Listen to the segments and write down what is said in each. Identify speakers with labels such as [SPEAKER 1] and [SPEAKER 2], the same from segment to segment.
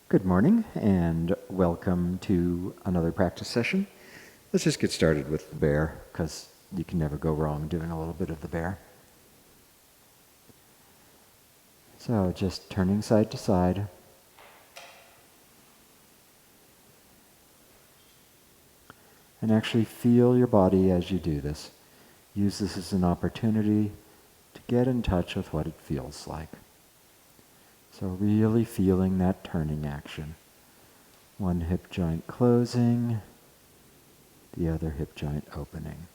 [SPEAKER 1] Good morning and welcome to another practice session. Let's just get started with the bear because you can never go wrong doing a little bit of the bear. So just turning side to side. And actually feel your body as you do this. Use this as an opportunity to get in touch with what it feels like. So really feeling that turning action. One hip joint closing, the other hip joint opening.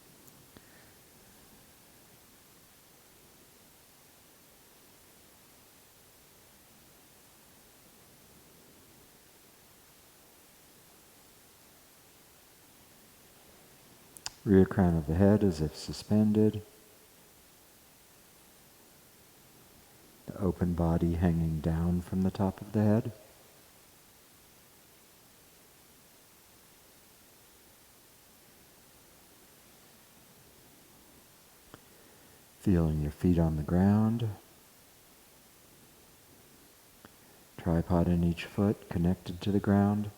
[SPEAKER 1] Rear crown of the head as if suspended. The open body hanging down from the top of the head. Feeling your feet on the ground. Tripod in each foot connected to the ground.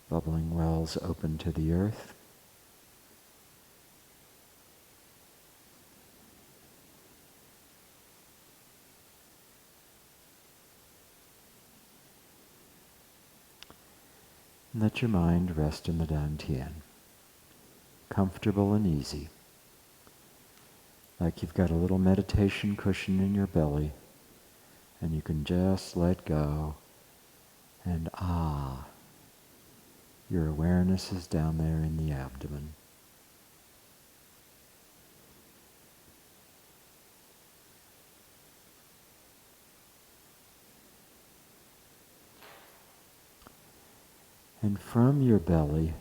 [SPEAKER 1] Bubbling wells open to the earth. Let your mind rest in the Dantian. Comfortable and easy. Like you've got a little meditation cushion in your belly and you can just let go and your awareness is down there in the abdomen. And from your belly,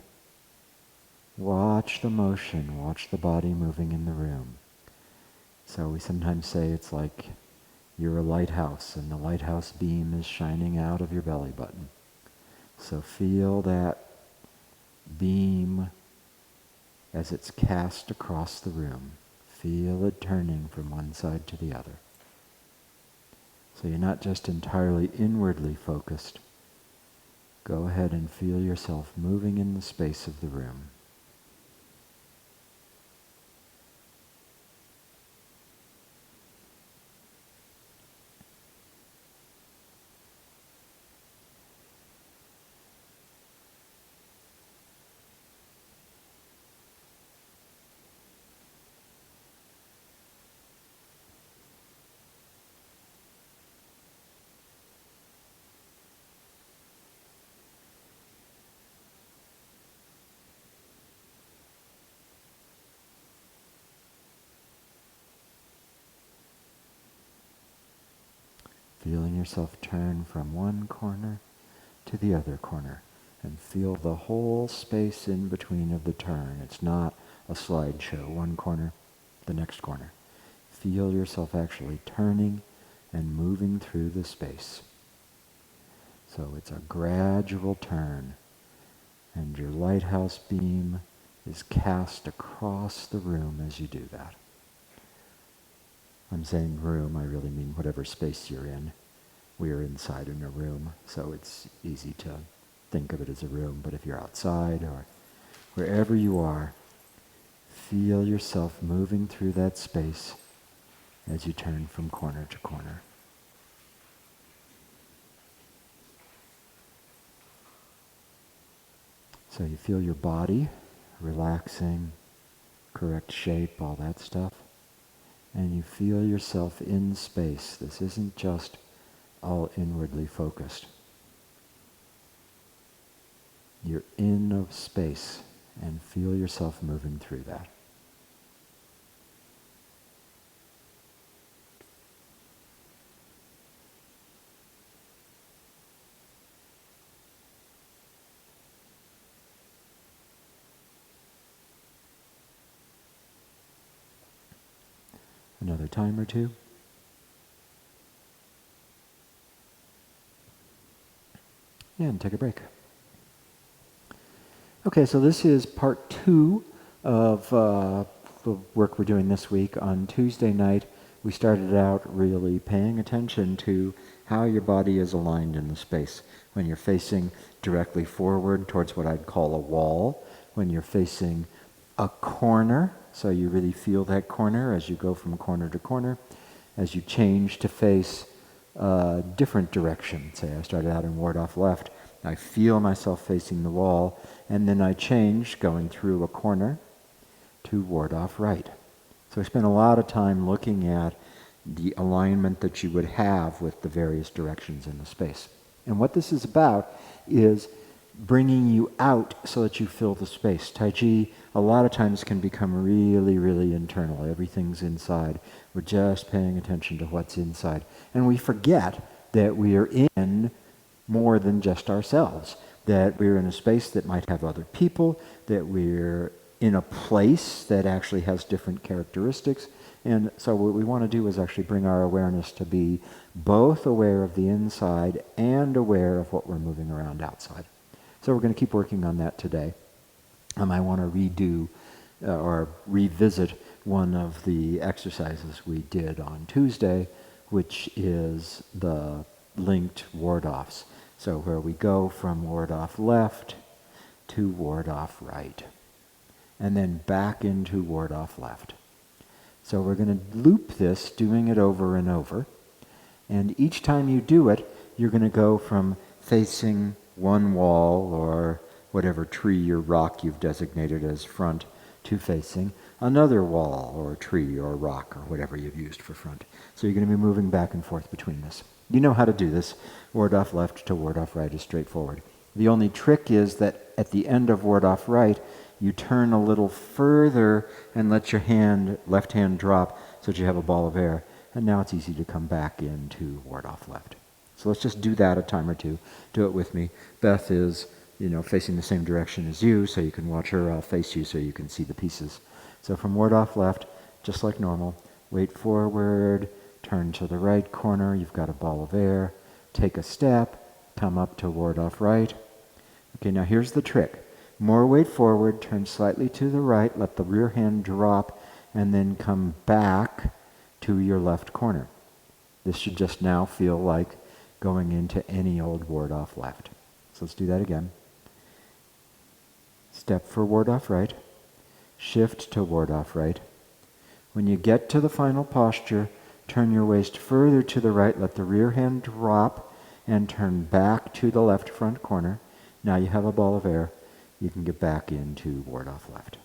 [SPEAKER 1] watch the motion, watch the body moving in the room. So we sometimes say it's like you're a lighthouse and the lighthouse beam is shining out of your belly button. So feel that beam as it's cast across the room. Feel it turning from one side to the other. So you're not just entirely inwardly focused. Go ahead and feel yourself moving in the space of the room. Feeling yourself turn from one corner to the other corner and feel the whole space in between of the turn. It's not a slideshow, one corner, the next corner. Feel yourself actually turning and moving through the space. So it's a gradual turn and your lighthouse beam is cast across the room as you do that. I'm saying room, I really mean whatever space you're in. We are inside in a room, so it's easy to think of it as a room, but if you're outside or wherever you are, feel yourself moving through that space as you turn from corner to corner. So you feel your body relaxing, correct shape, all that stuff. And you feel yourself in space. This isn't just all inwardly focused. You're in a space and feel yourself moving through that. Another time or two. And take a break. Okay, so this is part 2 of the work we're doing this week. On Tuesday night, we started out really paying attention to how your body is aligned in the space. When you're facing directly forward towards what I'd call a wall, when you're facing a corner, so you really feel that corner as you go from corner to corner, as you change to face a different direction. Say I started out in ward off left, I feel myself facing the wall, and then I change going through a corner to ward off right. So I spent a lot of time looking at the alignment that you would have with the various directions in the space. And what this is about is bringing you out so that you fill the space. Tai Chi a lot of times can become really, really internal. Everything's inside. We're just paying attention to what's inside. And we forget that we are in more than just ourselves, that we're in a space that might have other people, that we're in a place that actually has different characteristics. And so what we want to do is actually bring our awareness to be both aware of the inside and aware of what we're moving around outside. So we're going to keep working on that today. I want to redo or revisit one of the exercises we did on Tuesday, which is the linked ward-offs. So where we go from ward-off left to ward-off right, and then back into ward-off left. So we're going to loop this, doing it over and over. And each time you do it, you're going to go from facing one wall or whatever tree or rock you've designated as front to facing another wall or tree or rock or whatever you've used for front. So you're going to be moving back and forth between this. You know how to do this. Ward off left to ward off right is straightforward. The only trick is that at the end of ward off right, you turn a little further and let your left hand drop so that you have a ball of air. And now it's easy to come back into ward off left. So let's just do that a time or two. Do it with me. Beth is, facing the same direction as you, so you can watch her. I'll face you so you can see the pieces. So from ward off left, just like normal, weight forward, turn to the right corner, you've got a ball of air, take a step, come up to ward off right. Okay, now here's the trick. More weight forward, turn slightly to the right, let the rear hand drop, and then come back to your left corner. This should just now feel like going into any old ward off left. So let's do that again. Step for ward off right, shift to ward off right. When you get to the final posture, turn your waist further to the right, let the rear hand drop, and turn back to the left front corner. Now you have a ball of air. You can get back into ward off left.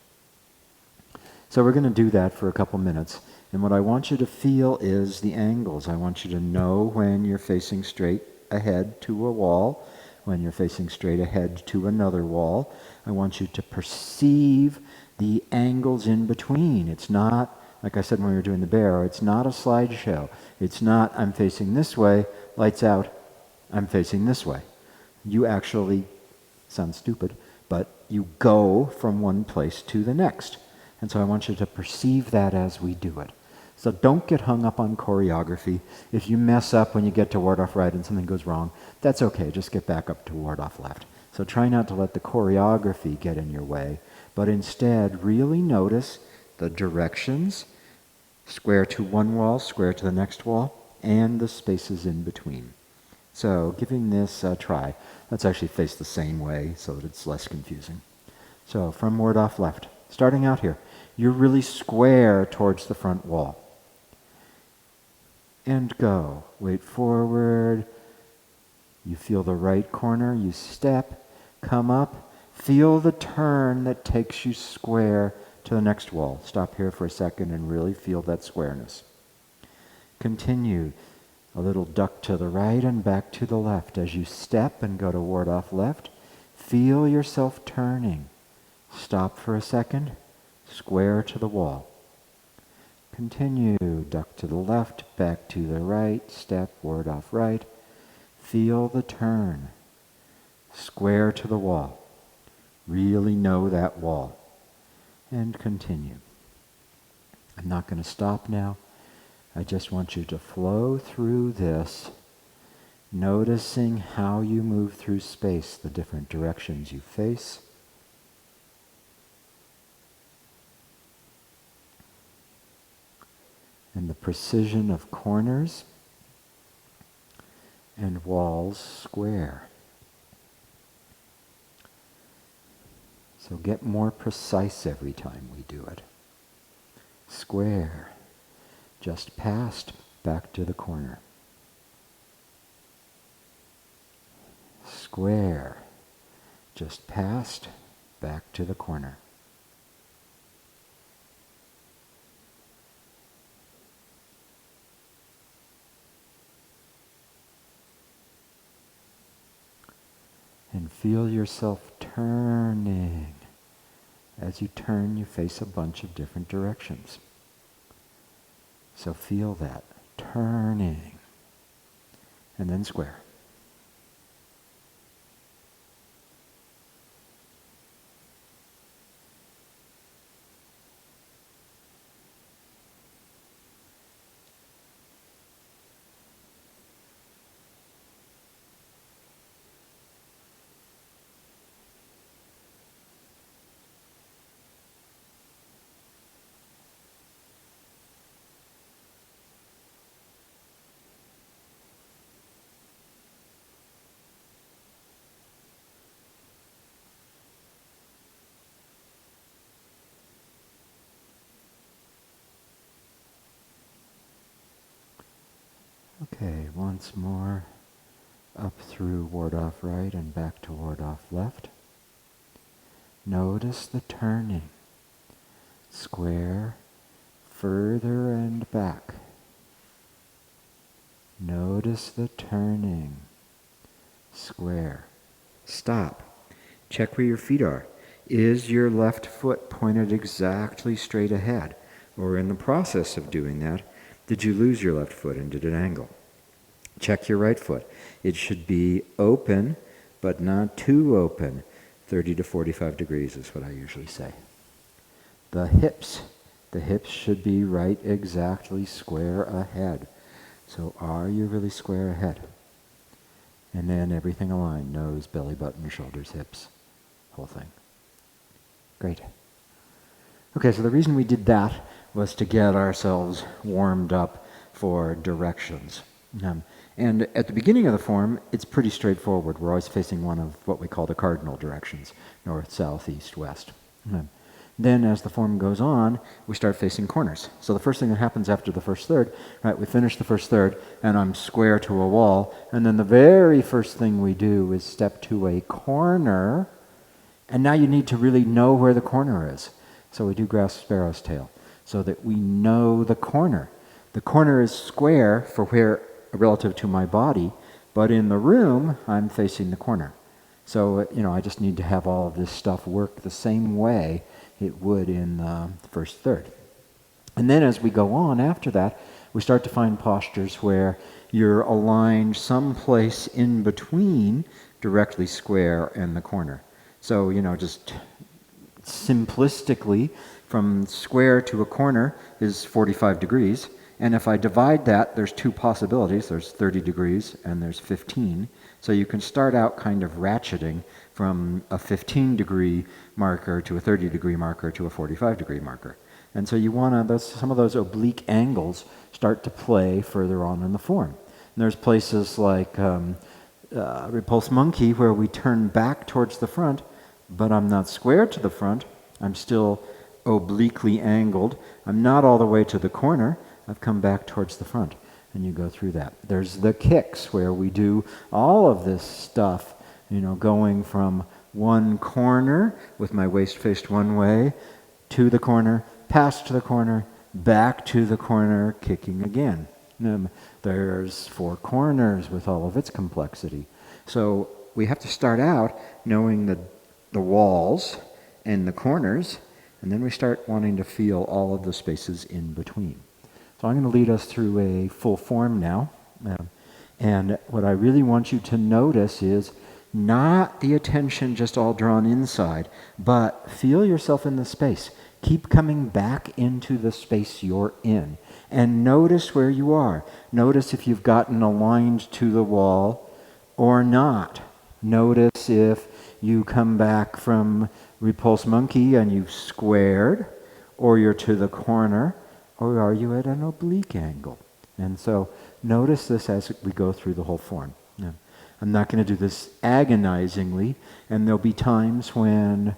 [SPEAKER 1] So we're going to do that for a couple minutes. And what I want you to feel is the angles. I want you to know when you're facing straight ahead to a wall, when you're facing straight ahead to another wall. I want you to perceive the angles in between. It's not, like I said when we were doing the bear, it's not a slideshow. It's not, I'm facing this way, lights out, I'm facing this way. You actually, sounds stupid, but you go from one place to the next. And so I want you to perceive that as we do it. So don't get hung up on choreography. If you mess up when you get to ward off right and something goes wrong, that's okay. Just get back up to ward off left. So try not to let the choreography get in your way, but instead really notice the directions, square to one wall, square to the next wall, and the spaces in between. So giving this a try. Let's actually face the same way so that it's less confusing. So from ward off left, starting out here, you're really square towards the front wall. And go. Weight forward. You feel the right corner. You step. Come up. Feel the turn that takes you square to the next wall. Stop here for a second and really feel that squareness. Continue. A little duck to the right and back to the left. As you step and go to ward off left, feel yourself turning. Stop for a second. Square to the wall. Continue, duck to the left, back to the right, step, ward off right. Feel the turn. Square to the wall. Really know that wall. And continue. I'm not going to stop now. I just want you to flow through this, noticing how you move through space, the different directions you face. And the precision of corners, and walls square. So get more precise every time we do it. Square, just past, back to the corner. Square, just past, back to the corner. And feel yourself turning. As you turn, you face a bunch of different directions. So feel that, turning, and then square. Okay, once more, up through ward off right and back to ward off left. Notice the turning. Square, further and back. Notice the turning. Square. Stop. Check where your feet are. Is your left foot pointed exactly straight ahead? Or in the process of doing that, did you lose your left foot and did it angle? Check your right foot. It should be open, but not too open. 30 to 45 degrees is what I usually say. The hips should be right exactly square ahead. So are you really square ahead? And then everything aligned, nose, belly button, shoulders, hips, whole thing. Great. Okay, so the reason we did that was to get ourselves warmed up for directions. And at the beginning of the form, it's pretty straightforward. We're always facing one of what we call the cardinal directions, north, south, east, west. Then as the form goes on, we start facing corners. So the first thing that happens after the first third, right, we finish the first third, and I'm square to a wall, and then the very first thing we do is step to a corner, and now you need to really know where the corner is. So we do grasp sparrow's tail, so that we know the corner. The corner is square for where relative to my body, but in the room, I'm facing the corner. So, I just need to have all of this stuff work the same way it would in the first third. And then as we go on after that, we start to find postures where you're aligned someplace in between directly square and the corner. So, just simplistically, from square to a corner is 45 degrees. And if I divide that, there's two possibilities. There's 30 degrees and there's 15. So you can start out kind of ratcheting from a 15-degree marker to a 30-degree marker to a 45-degree marker. And so you want to, some of those oblique angles start to play further on in the form. And there's places like repulse monkey where we turn back towards the front, but I'm not square to the front. I'm still obliquely angled. I'm not all the way to the corner. I've come back towards the front, and you go through that. There's the kicks where we do all of this stuff, going from one corner with my waist faced one way to the corner, past the corner, back to the corner, kicking again. There's four corners with all of its complexity. So we have to start out knowing the walls and the corners, and then we start wanting to feel all of the spaces in between. So I'm going to lead us through a full form now. And what I really want you to notice is not the attention just all drawn inside, but feel yourself in the space. Keep coming back into the space you're in. And notice where you are. Notice if you've gotten aligned to the wall or not. Notice if you come back from repulse monkey and you've squared, or you're to the corner, or are you at an oblique angle? And so notice this as we go through the whole form. Yeah. I'm not going to do this agonizingly, and there'll be times when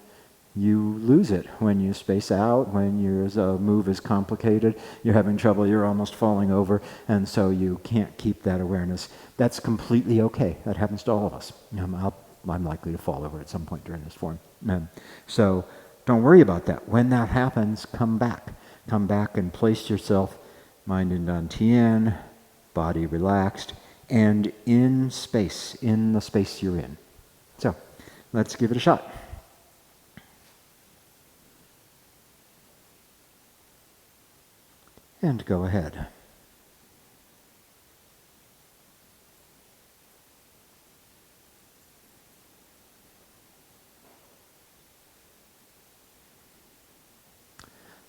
[SPEAKER 1] you lose it, when you space out, when your move is complicated, you're having trouble, you're almost falling over, and so you can't keep that awareness. That's completely okay. That happens to all of us. I'm likely to fall over at some point during this form. So don't worry about that. When that happens, come back. Come back and place yourself, mind in Dantian, body relaxed, and in space, in the space you're in. So let's give it a shot. And go ahead.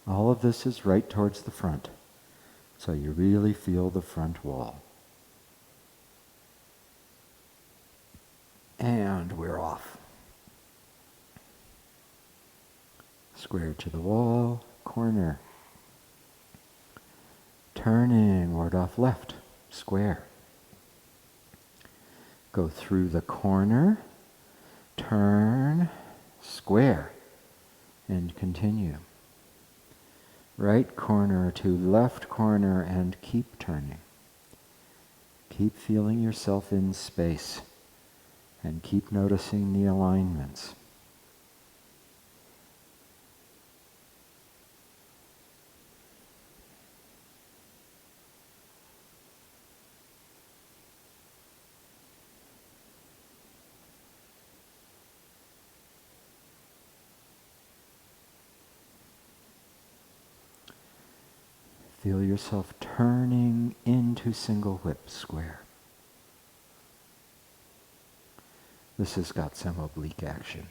[SPEAKER 1] All of this is right towards the front, so you really feel the front wall. And we're off. Square to the wall, corner. Turning, ward off left, square. Go through the corner, turn, square, and continue. Right corner to left corner and keep turning. Keep feeling yourself in space and keep noticing the alignments. Feel yourself turning into single whip square. This has got some oblique action.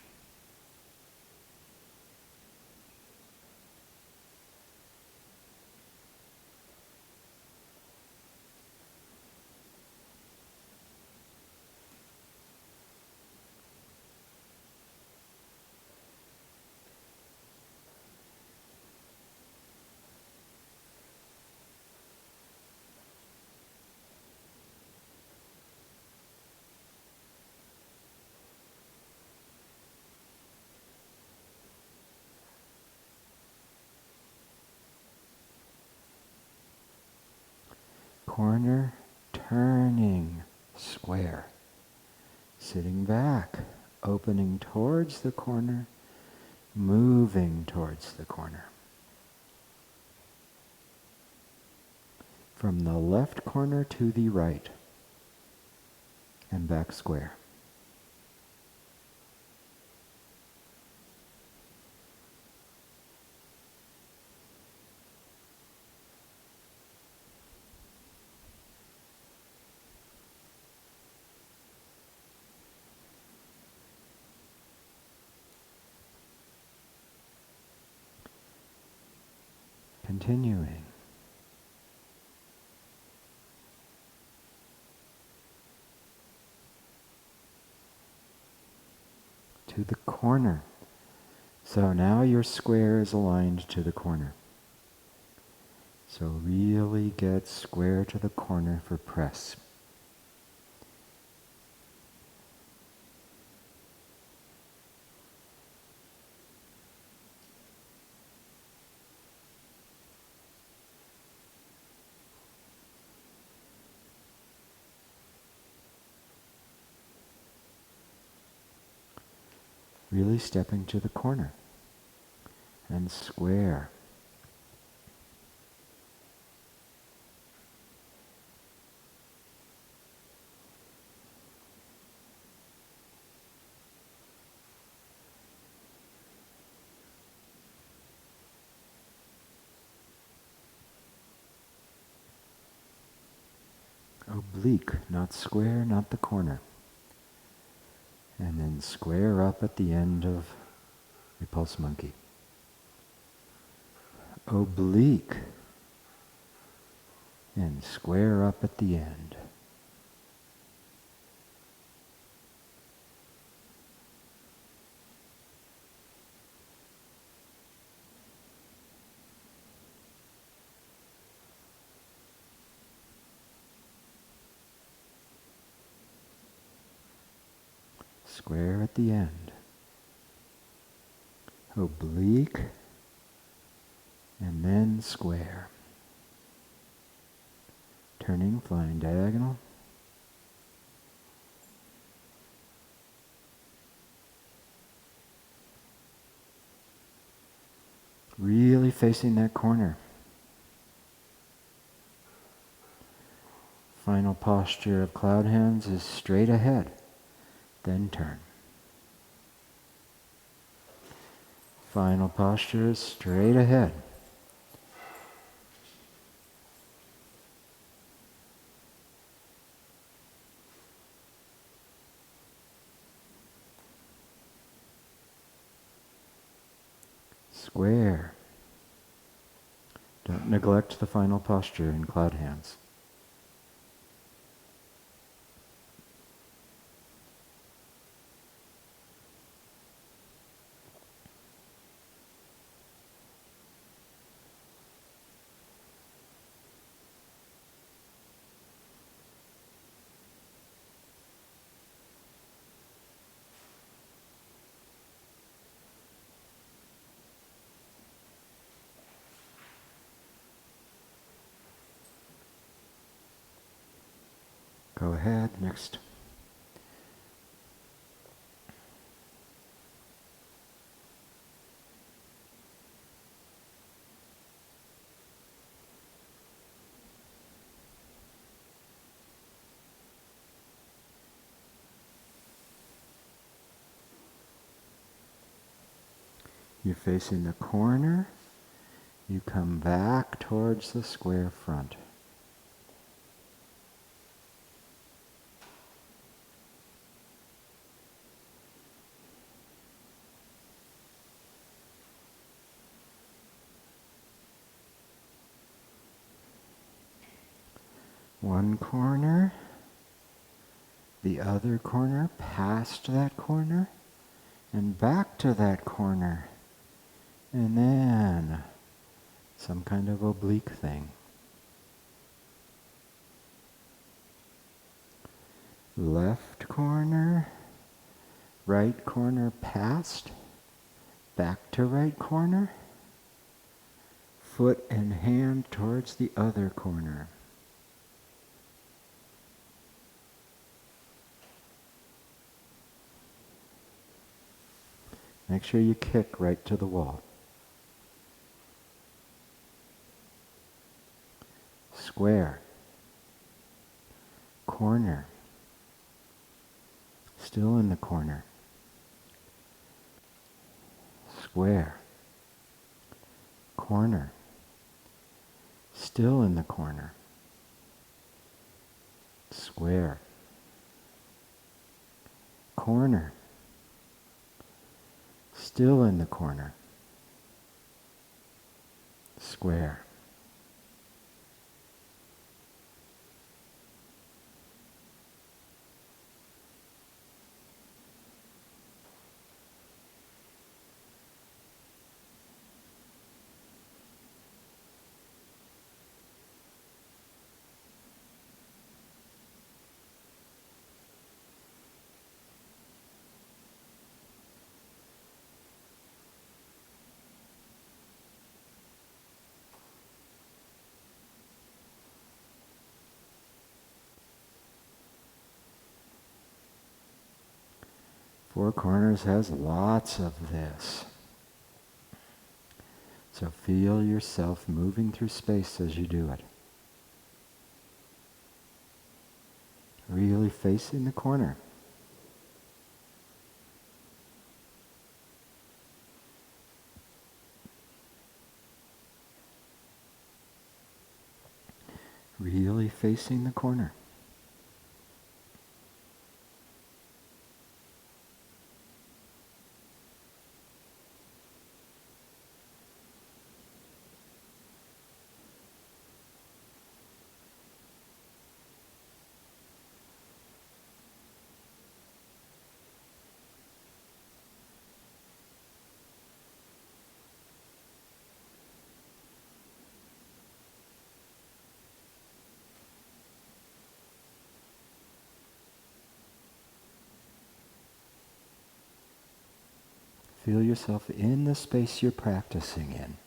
[SPEAKER 1] Corner, turning, square. Sitting back, opening towards the corner, moving towards the corner. From the left corner to the right, and back square. Continuing. To the corner. So now your square is aligned to the corner. So really get square to the corner for press. Really stepping to the corner and square. Oblique, not square, not the corner. And then square up at the end of Repulse Monkey. Oblique. And square up at the end. Square at the end. Oblique, and then square. Turning, flying diagonal. Really facing that corner. Final posture of cloud hands is straight ahead, then turn. Final posture is straight ahead. Square. Don't neglect the final posture in cloud hands. Go ahead, next. You're facing the corner. You come back towards the square front. One corner, the other corner, past that corner, and back to that corner. And then some kind of oblique thing. Left corner, right corner past, back to right corner, foot and hand towards the other corner. Make sure you kick right to the wall. Square. Corner. Still in the corner. Square. Corner. Still in the corner. Square. Corner. Still in the corner. Square. Four Corners has lots of this. So feel yourself moving through space as you do it. Really facing the corner. Really facing the corner. Feel yourself in the space you're practicing in.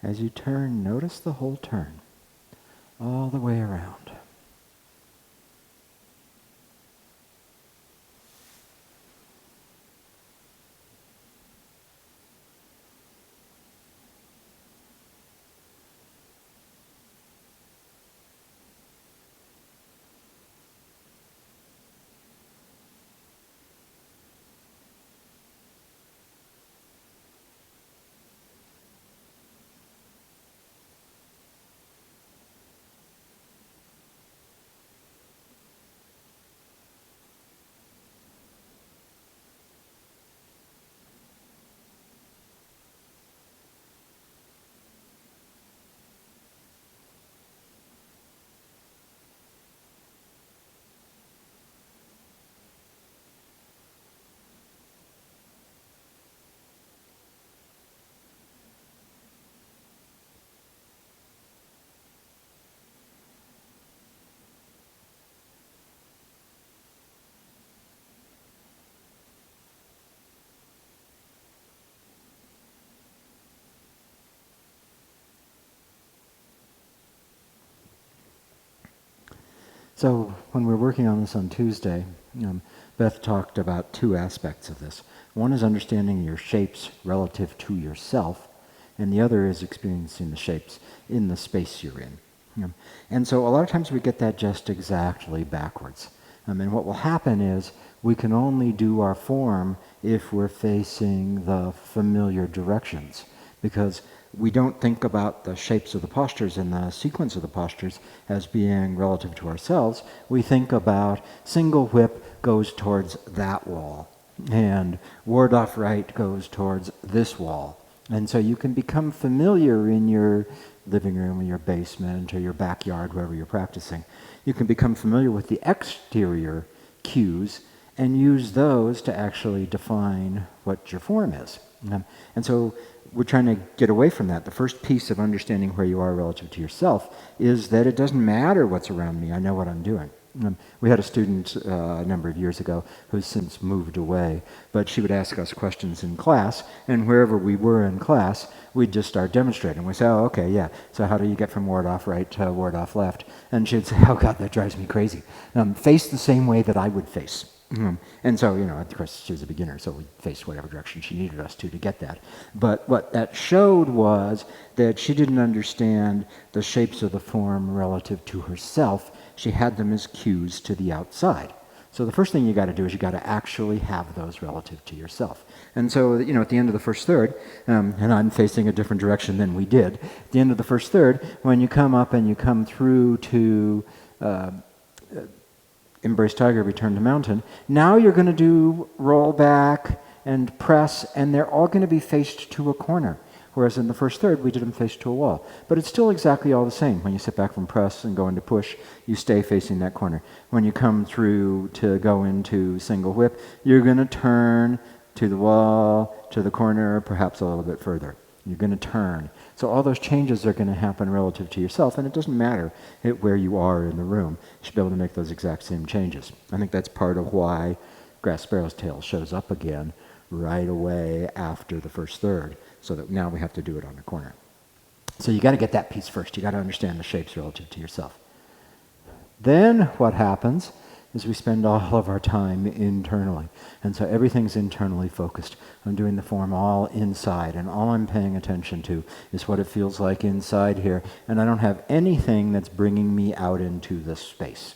[SPEAKER 1] As you turn, notice the whole turn, all the way around. So when we were working on this on Tuesday, Beth talked about two aspects of this. One is understanding your shapes relative to yourself, and the other is experiencing the shapes in the space you're in. And so a lot of times we get that just exactly backwards. And what will happen is we can only do our form if we're facing the familiar directions, because we don't think about the shapes of the postures and the sequence of the postures as being relative to ourselves. We think about single whip goes towards that wall, and ward off right goes towards this wall. And so you can become familiar in your living room or your basement or your backyard, wherever you're practicing. You can become familiar with the exterior cues and use those to actually define what your form is. And so we're trying to get away from that. The first piece of understanding where you are relative to yourself is that it doesn't matter what's around me. I know what I'm doing. We had a student a number of years ago who's since moved away, but she would ask us questions in class, and wherever we were in class, we'd just start demonstrating. We'd say, oh, okay, yeah, so how do you get from ward off right to ward off left? And she'd say, oh God, that drives me crazy. Face the same way that I would face. And so, of course, she was a beginner, so we faced whatever direction she needed us to get that. But what that showed was that she didn't understand the shapes of the form relative to herself. She had them as cues to the outside. So the first thing you got to do is you got to actually have those relative to yourself. And so, at the end of the first third, and I'm facing a different direction than we did, at the end of the first third, when you come up and you come through to Embrace Tiger, Return to Mountain, now you're going to do roll back and press, and they're all going to be faced to a corner. Whereas in the first third, we did them face to a wall. But it's still exactly all the same. When you sit back from press and go into push, you stay facing that corner. When you come through to go into single whip, you're going to turn to the wall, to the corner, perhaps a little bit further. You're going to turn. So all those changes are going to happen relative to yourself, and it doesn't matter where you are in the room. You should be able to make those exact same changes. I think that's part of why Grass Sparrow's Tail shows up again right away after the first third, so that now we have to do it on the corner. So you got to get that piece first. You got to understand the shapes relative to yourself. Then what happens is we spend all of our time internally. And so everything's internally focused. I'm doing the form all inside, and all I'm paying attention to is what it feels like inside here. And I don't have anything that's bringing me out into this space.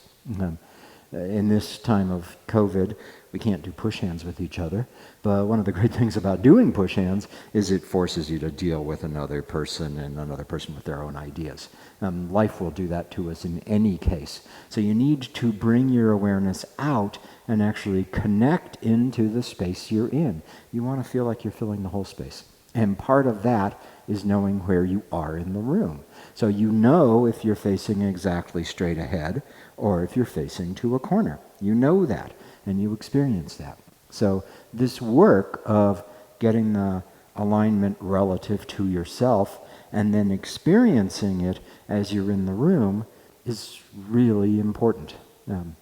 [SPEAKER 1] In this time of COVID, we can't do push hands with each other, but one of the great things about doing push hands is it forces you to deal with another person and another person with their own ideas. Life will do that to us in any case. So you need to bring your awareness out and actually connect into the space you're in. You want to feel like you're filling the whole space. And part of that is knowing where you are in the room. So you know if you're facing exactly straight ahead or if you're facing to a corner. You know that, and you experience that. So this work of getting the alignment relative to yourself and then experiencing it as you're in the room is really important. And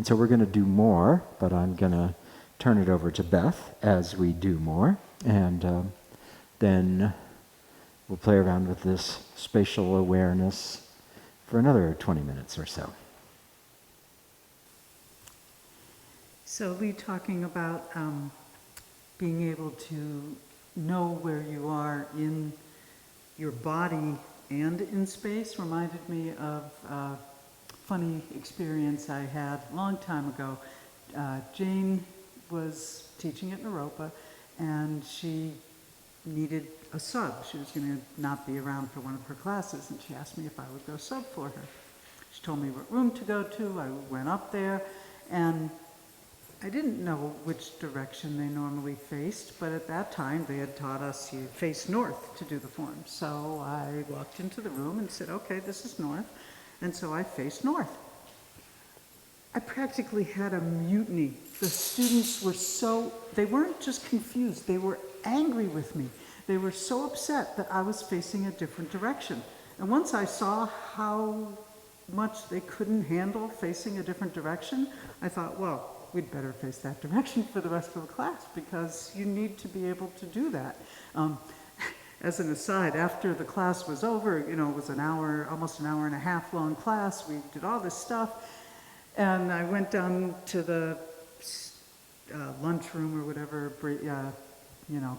[SPEAKER 1] so we're going to do more, but I'm going to turn it over to Beth as we do more. And then we'll play around with this spatial awareness for another 20 minutes or so.
[SPEAKER 2] So Lee talking about being able to know where you are in your body and in space reminded me of a funny experience I had a long time ago. Jane was teaching at Naropa, and she needed a sub. She was going to not be around for one of her classes, and she asked me if I would go sub for her. She told me what room to go to. I went up there, and I didn't know which direction they normally faced, but at that time they had taught us you face north to do the form. So I walked into the room and said, okay, this is north. And so I faced north. I practically had a mutiny. The students were they weren't just confused, they were angry with me. They were so upset that I was facing a different direction. And once I saw how much they couldn't handle facing a different direction, I thought, well, we'd better face that direction for the rest of the class because you need to be able to do that. As an aside, after the class was over, it was an hour, almost an hour and a half long class. We did all this stuff. And I went down to the lunchroom or whatever,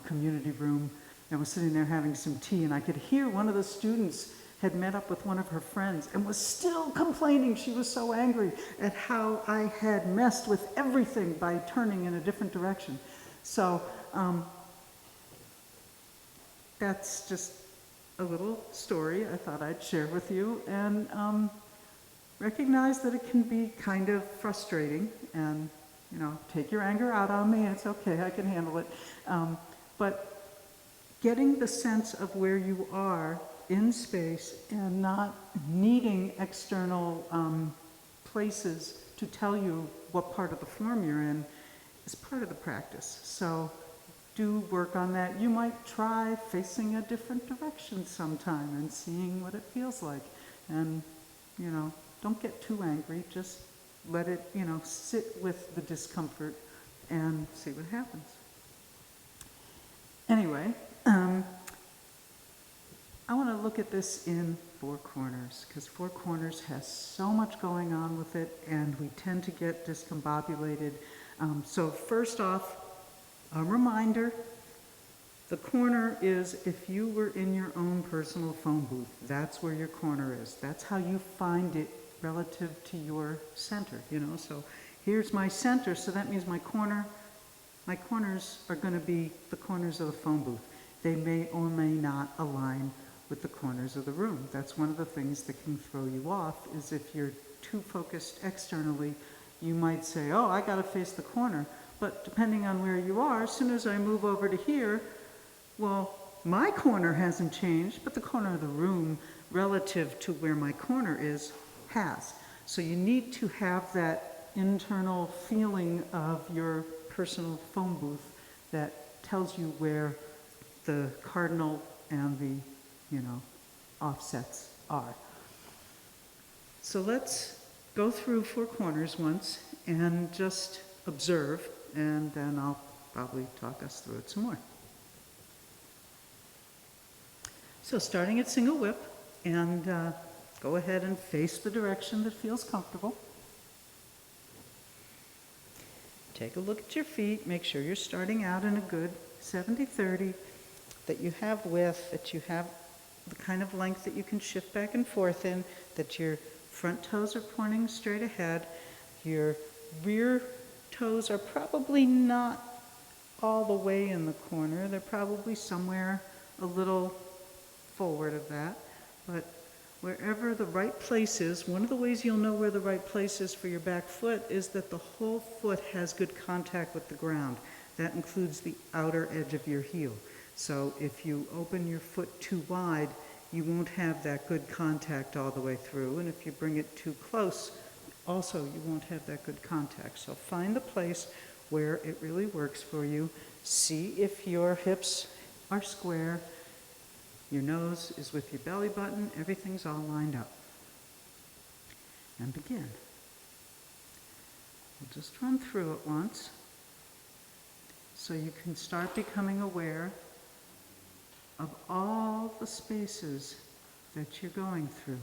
[SPEAKER 2] community room, and was sitting there having some tea, and I could hear one of the students had met up with one of her friends and was still complaining. She was so angry at how I had messed with everything by turning in a different direction. So that's just a little story I thought I'd share with you, and recognize that it can be kind of frustrating, and take your anger out on me. It's okay, I can handle it. But getting the sense of where you are in space and not needing external places to tell you what part of the form you're in is part of the practice. So do work on that. You might try facing a different direction sometime and seeing what it feels like. And, don't get too angry. Just let it, sit with the discomfort and see what happens. Anyway, I want to look at this in Four Corners, because Four Corners has so much going on with it, and we tend to get discombobulated. So first off, a reminder, the corner is if you were in your own personal phone booth, that's where your corner is. That's how you find it relative to your center, So here's my center, so that means my corners are going to be the corners of the phone booth. They may or may not align with the corners of the room. That's one of the things that can throw you off, is if you're too focused externally, you might say, oh, I got to face the corner. But depending on where you are, as soon as I move over to here, well, my corner hasn't changed, but the corner of the room relative to where my corner is has. So you need to have that internal feeling of your personal phone booth that tells you where the cardinal and the, offsets are. So let's go through Four Corners once and just observe, and then I'll probably talk us through it some more. So starting at single whip, and go ahead and face the direction that feels comfortable. Take a look at your feet. Make sure you're starting out in a good 70-30, that you have width, that you have the kind of length that you can shift back and forth in, that your front toes are pointing straight ahead. Your rear toes are probably not all the way in the corner. They're probably somewhere a little forward of that. But wherever the right place is, one of the ways you'll know where the right place is for your back foot is that the whole foot has good contact with the ground. That includes the outer edge of your heel. So if you open your foot too wide, you won't have that good contact all the way through. And if you bring it too close, also you won't have that good contact. So find the place where it really works for you. See if your hips are square, your nose is with your belly button, everything's all lined up. And begin. We'll just run through it once so you can start becoming aware of all the spaces that you're going through.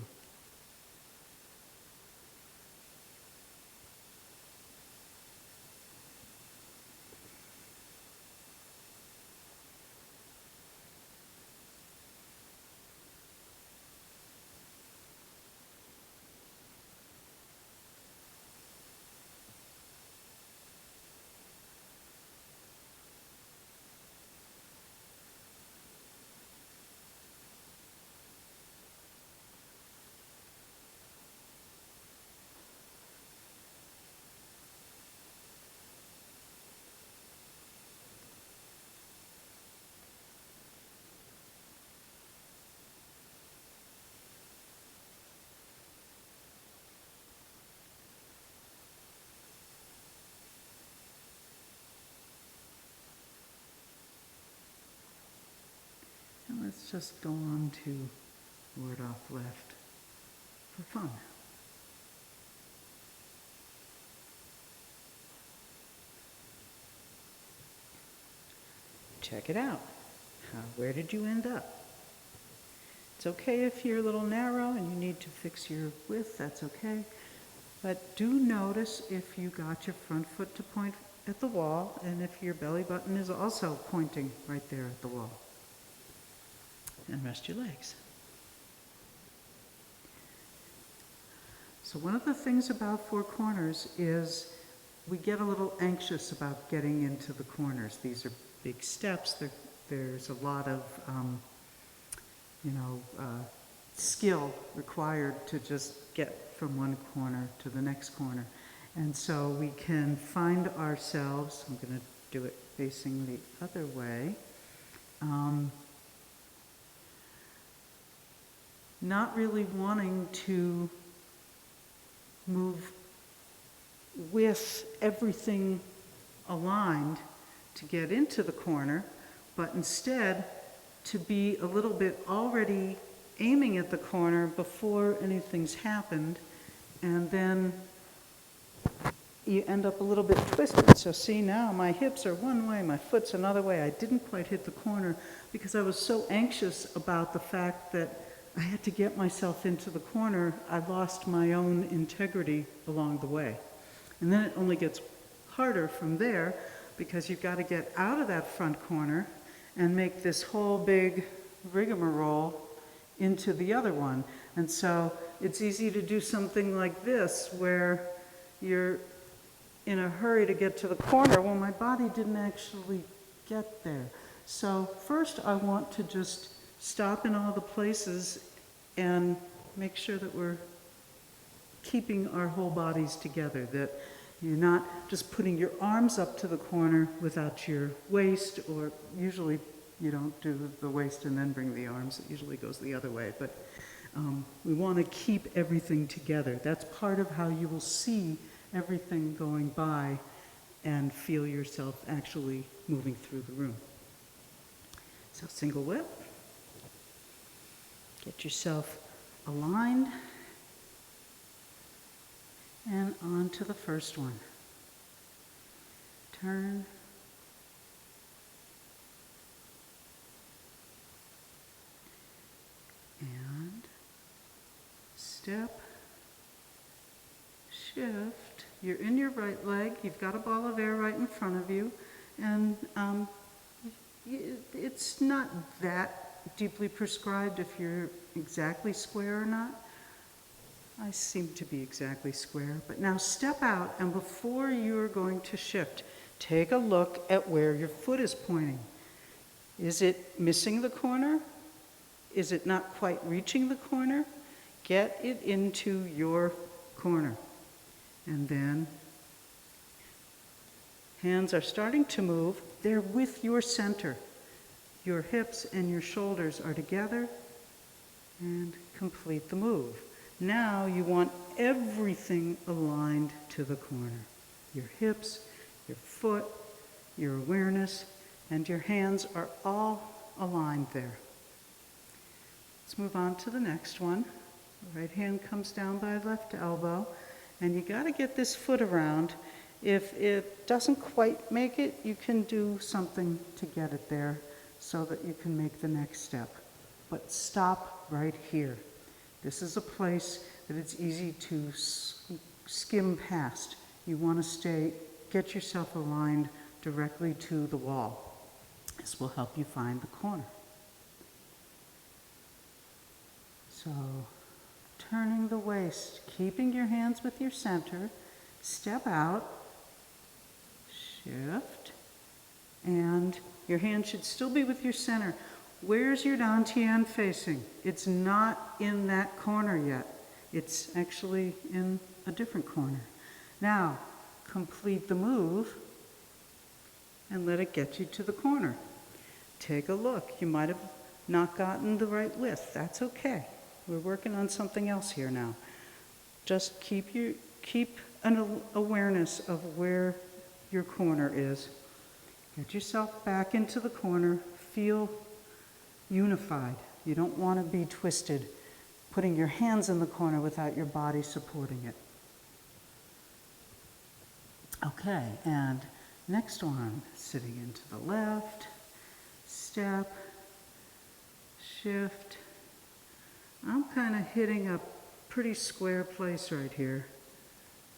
[SPEAKER 2] And let's just go on to word off left for fun. Check it out. Where did you end up? It's okay if you're a little narrow and you need to fix your width, that's okay. But do notice if you got your front foot to point at the wall and if your belly button is also pointing right there at the wall. And rest your legs. So one of the things about four corners is we get a little anxious about getting into the corners. These are big steps. There's a lot of, skill required to just get from one corner to the next corner. And so we can find ourselves, I'm going to do it facing the other way, not really wanting to move with everything aligned to get into the corner, but instead to be a little bit already aiming at the corner before anything's happened, and then you end up a little bit twisted. So see, now my hips are one way, my foot's another way. I didn't quite hit the corner because I was so anxious about the fact that I had to get myself into the corner. I lost my own integrity along the way. And then it only gets harder from there because you've got to get out of that front corner and make this whole big rigmarole into the other one. And so it's easy to do something like this where you're in a hurry to get to the corner. Well, my body didn't actually get there. So first I want to just stop in all the places and make sure that we're keeping our whole bodies together, that you're not just putting your arms up to the corner without your waist, or usually you don't do the waist and then bring the arms. It usually goes the other way. But we want to keep everything together. That's part of how you will see everything going by and feel yourself actually moving through the room. So single whip. Get yourself aligned. And on to the first one. Turn. And step, shift, You're in your right leg, you've got a ball of air right in front of you, and it's not that deeply prescribed if you're exactly square or not. I seem to be exactly square, but now step out, and before you're going to shift, take a look at where your foot is pointing. Is it missing the corner? Is it not quite reaching the corner? Get it into your corner. And then hands are starting to move. They're with your center. Your hips and your shoulders are together, and complete the move. Now you want everything aligned to the corner. Your hips, your foot, your awareness, and your hands are all aligned there. Let's move on to the next one. The right hand comes down by left elbow, and you got to get this foot around. If it doesn't quite make it, you can do something to get it there so that you can make the next step. But stop right here. This is a place that it's easy to skim past. You want to get yourself aligned directly to the wall. This will help you find the corner. So, turning the waist, keeping your hands with your center, step out, shift, and your hand should still be with your center. Where's your dantian facing? It's not in that corner yet. It's actually in a different corner. Now, complete the move and let it get you to the corner. Take a look. You might have not gotten the right width. That's okay. We're working on something else here now. Just keep an awareness of where your corner is. Get yourself back into the corner. Feel unified. You don't want to be twisted, putting your hands in the corner without your body supporting it. Okay, and next one, sitting into the left, step, shift. I'm kind of hitting a pretty square place right here.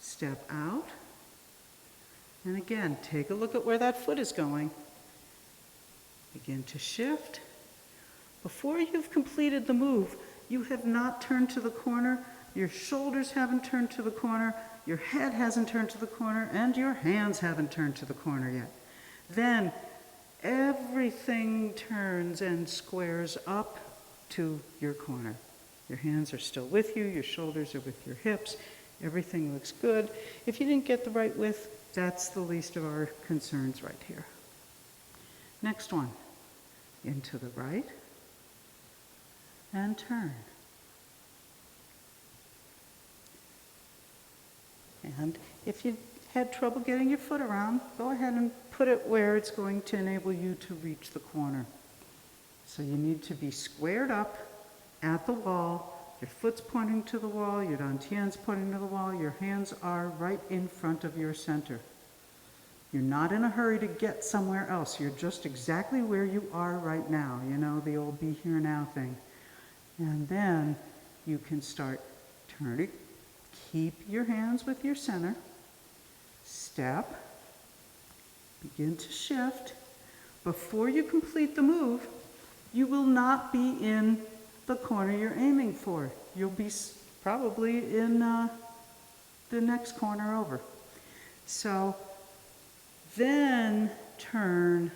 [SPEAKER 2] Step out, and again, take a look at where that foot is going. Begin to shift. Before you've completed the move, you have not turned to the corner, your shoulders haven't turned to the corner, your head hasn't turned to the corner, and your hands haven't turned to the corner yet. Then everything turns and squares up to your corner. Your hands are still with you, your shoulders are with your hips, everything looks good. If you didn't get the right width, that's the least of our concerns right here. Next one, into the right, and turn. And if you had trouble getting your foot around, go ahead and put it where it's going to enable you to reach the corner. So you need to be squared up at the wall, your foot's pointing to the wall, your dantian's pointing to the wall, your hands are right in front of your center. You're not in a hurry to get somewhere else. You're just exactly where you are right now. You know, the old be here now thing. And then you can start turning. Keep your hands with your center. Step. Begin to shift. Before you complete the move, you will not be in the corner you're aiming for. You'll be probably in the next corner over. So then turn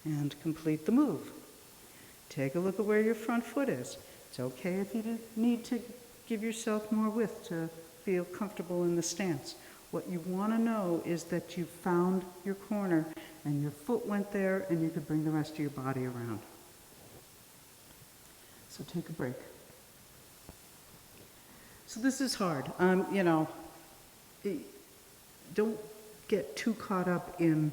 [SPEAKER 2] and complete the move. Take a look at where your front foot is. It's okay if you need to give yourself more width to feel comfortable in the stance. What you want to know is that you found your corner and your foot went there and you could bring the rest of your body around. So take a break. So this is hard. Don't get too caught up in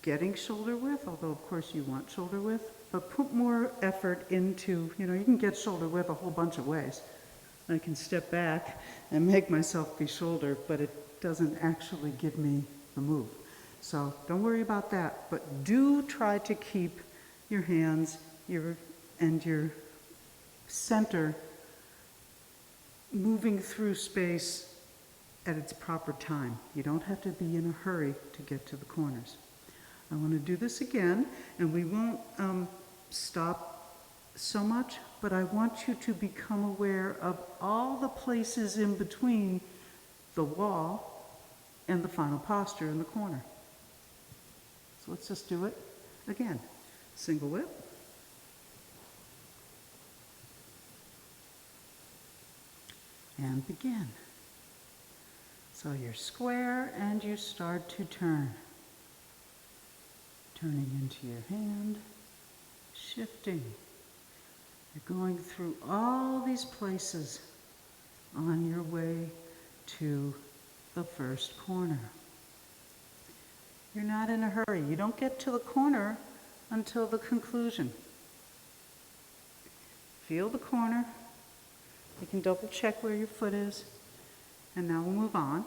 [SPEAKER 2] getting shoulder width, although of course you want shoulder width, but put more effort into, you can get shoulder width a whole bunch of ways. I can step back and make myself be shoulder, but it doesn't actually give me the move. So don't worry about that, but do try to keep your hands and your center moving through space at its proper time. You don't have to be in a hurry to get to the corners. I want to do this again, and we won't stop so much, but I want you to become aware of all the places in between the wall and the final posture in the corner. So let's just do it again. Single whip. And begin. So you're square and you start to turn. Turning into your hand, shifting. You're going through all these places on your way to the first corner. You're not in a hurry. You don't get to the corner until the conclusion. Feel the corner. You can double check where your foot is. And now we'll move on.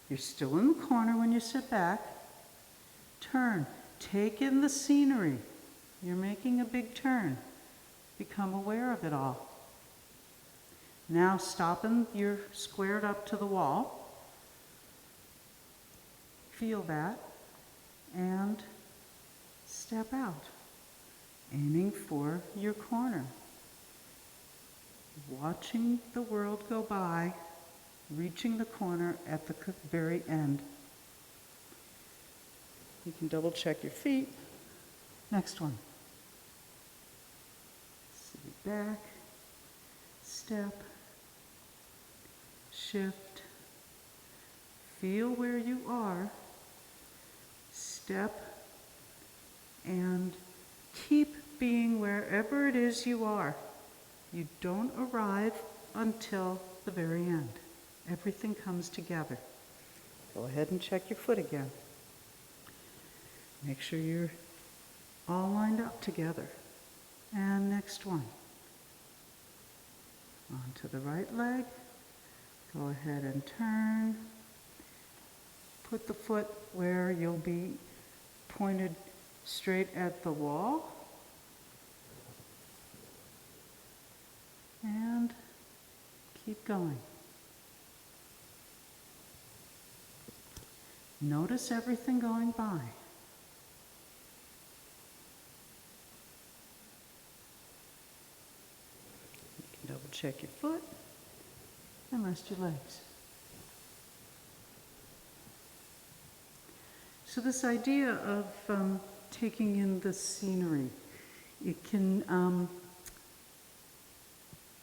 [SPEAKER 2] You're still in the corner when you sit back. Turn. Take in the scenery. You're making a big turn. Become aware of it all. Now stopping, you're squared up to the wall. Feel that. And step out. Aiming for your corner. Watching the world go by, reaching the corner at the very end. You can double check your feet. Next one. Sit back, step, shift, feel where you are, step, and keep being wherever it is you are. You don't arrive until the very end. Everything comes together. Go ahead and check your foot again. Make sure you're all lined up together. And next one. Onto the right leg. Go ahead and turn. Put the foot where you'll be pointed straight at the wall. And keep going. Notice everything going by. You can double check your foot and rest your legs. So this idea of taking in the scenery, it can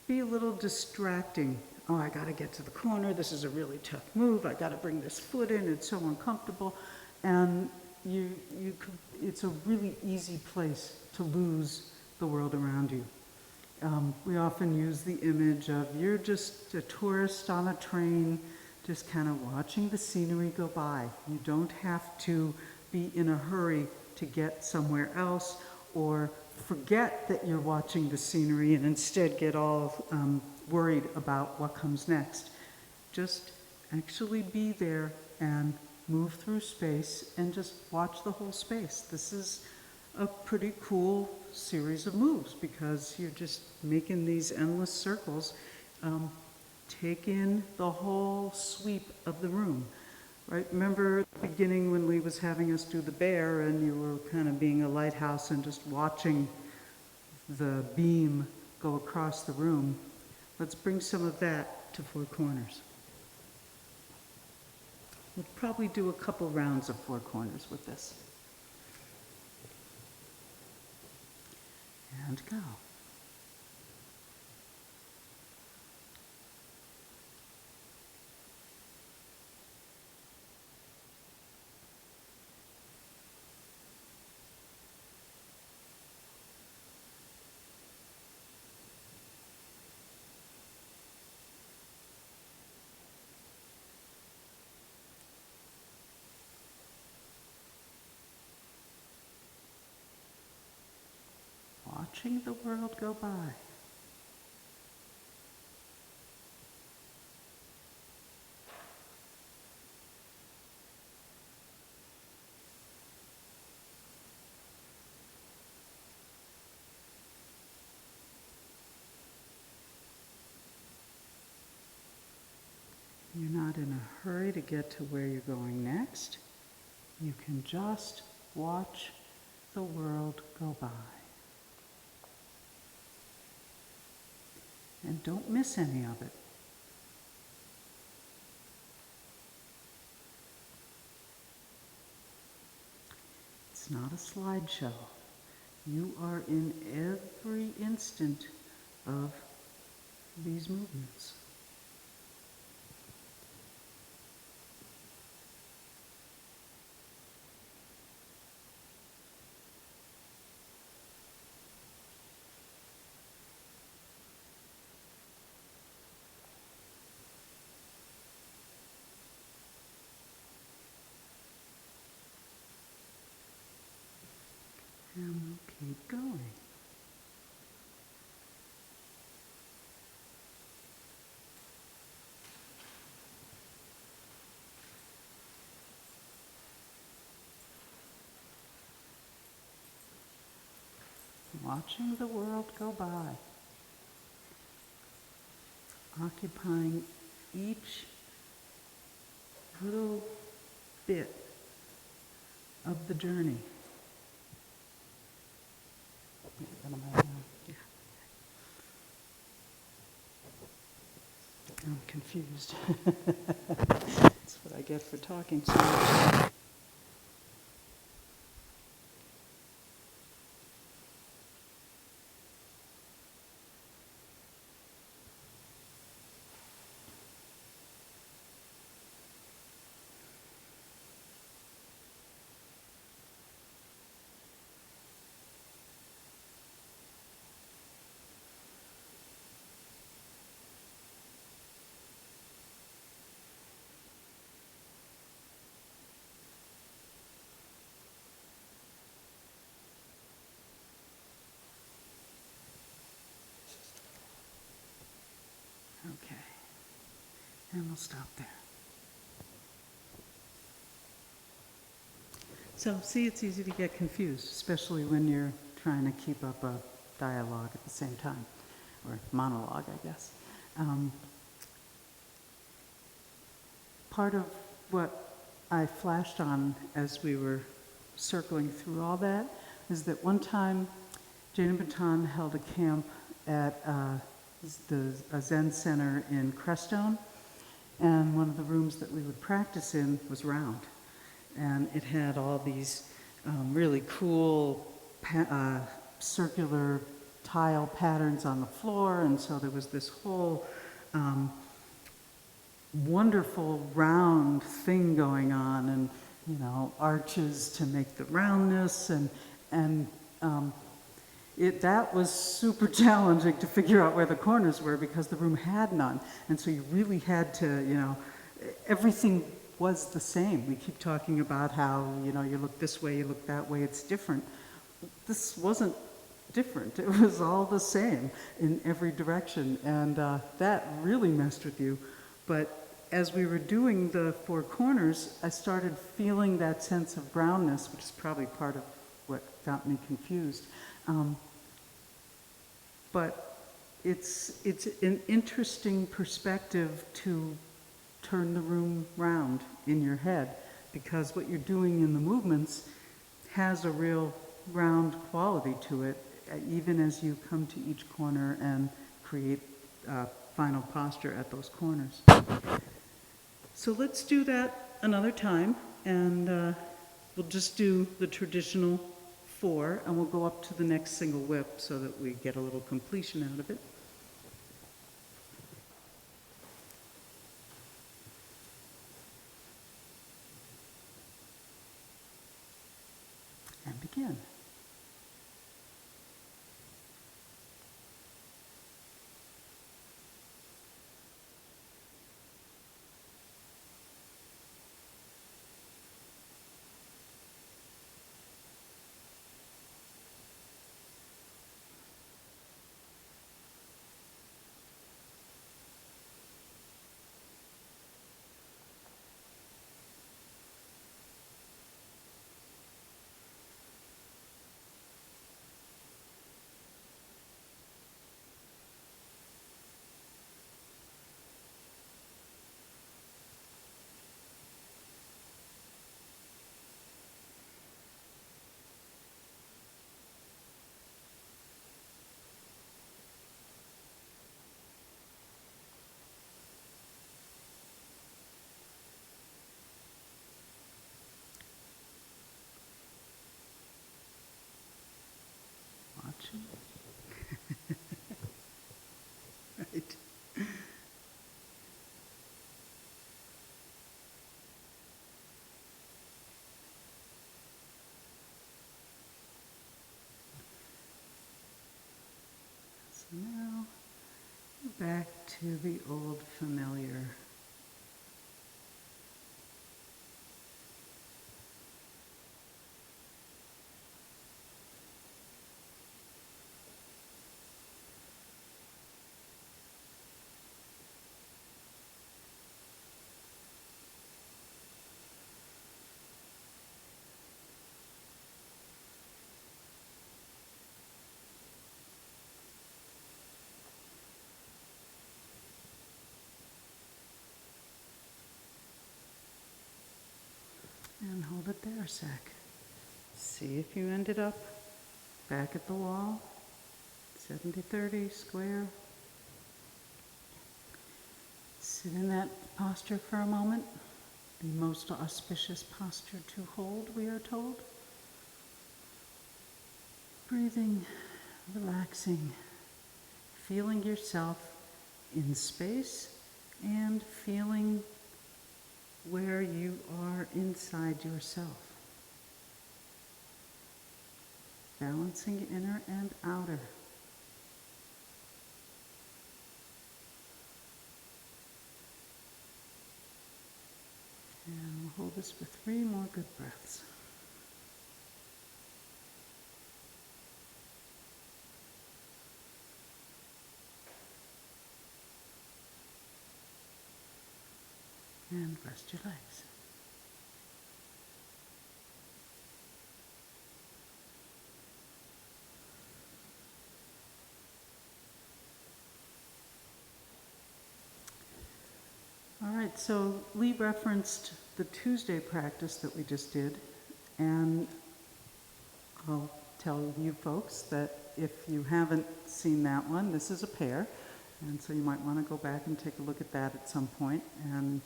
[SPEAKER 2] be a little distracting. Oh, I gotta get to the corner, this is a really tough move, I gotta bring this foot in, it's so uncomfortable. And it's a really easy place to lose the world around you. We often use the image of you're just a tourist on a train, just kind of watching the scenery go by. You don't have to be in a hurry to get somewhere else or forget that you're watching the scenery and instead get all worried about what comes next. Just actually be there and move through space and just watch the whole space. This is a pretty cool series of moves because you're just making these endless circles. Take in the whole sweep of the room. Right? Remember at the beginning when Lee was having us do the bear and you were kind of being a lighthouse and just watching the beam go across the room. Let's bring some of that to Four Corners. We'll probably do a couple rounds of Four Corners with this. And go. Watching the world go by. in a hurry to get to where you're going next. You can just watch the world go by. And don't miss any of it. It's not a slideshow. You are in every instant of these movements. And we'll keep going. Watching the world go by. Occupying each little bit of the journey. Yeah. I'm confused. That's what I get for talking so much. Okay, and we'll stop there. So, see, it's easy to get confused, especially when you're trying to keep up a dialogue at the same time, or monologue, I guess. Part of what I flashed on as we were circling through all that is that one time Jane and Baton held a camp at a Zen center in Crestone, and one of the rooms that we would practice in was round. And it had all these really cool circular tile patterns on the floor, and so there was this whole wonderful round thing going on, and arches to make the roundness, and that was super challenging to figure out where the corners were because the room had none. And so you really had to, everything was the same. We keep talking about how, you look this way, you look that way, it's different. This wasn't different. It was all the same in every direction. And that really messed with you. But as we were doing the four corners, I started feeling that sense of groundness, which is probably part of what got me confused. But it's an interesting perspective to turn the room round in your head, because what you're doing in the movements has a real round quality to it, even as you come to each corner and create final posture at those corners. So let's do that another time, and we'll just do the traditional 4, and we'll go up to the next single whip so that we get a little completion out of it. And begin. back to the old familiar. And hold it there a sec. See if you ended up back at the wall, 70-30 square. Sit in that posture for a moment. The most auspicious posture to hold, we are told. Breathing, relaxing, feeling yourself in space and feeling where you are inside yourself. Balancing inner and outer. And we'll hold this for 3 more good breaths. And rest your legs. All right, so Lee referenced the Tuesday practice that we just did, and I'll tell you folks that if you haven't seen that one, this is a pair, and so you might want to go back and take a look at that at some point and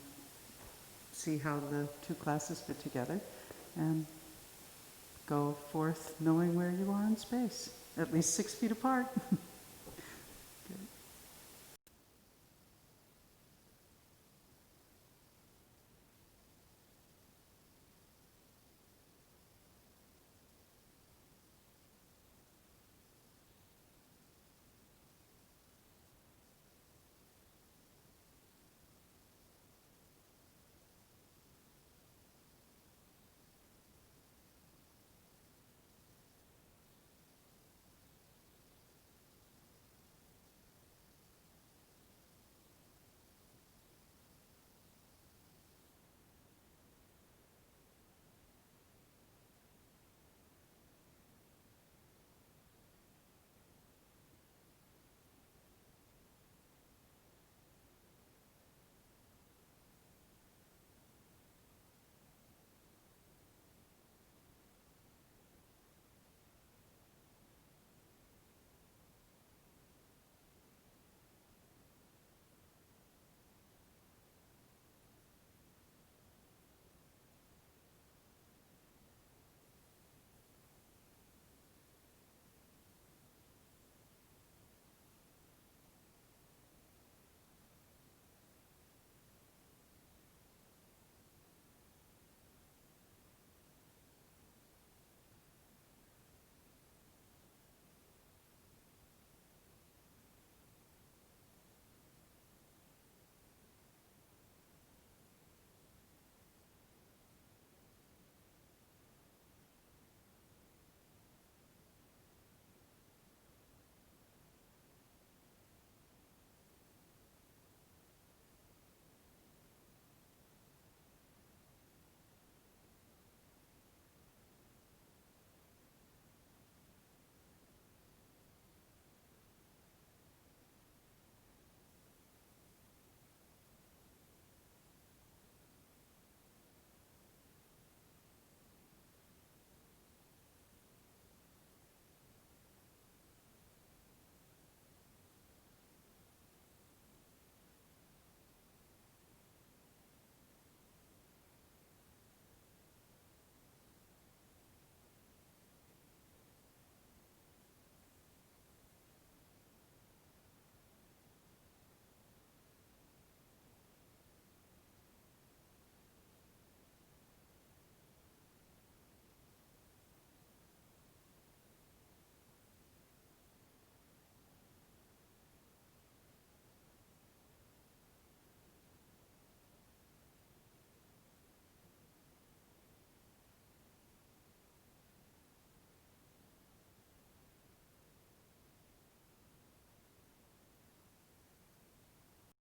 [SPEAKER 2] see how the 2 classes fit together, and go forth knowing where you are in space, at least 6 feet apart.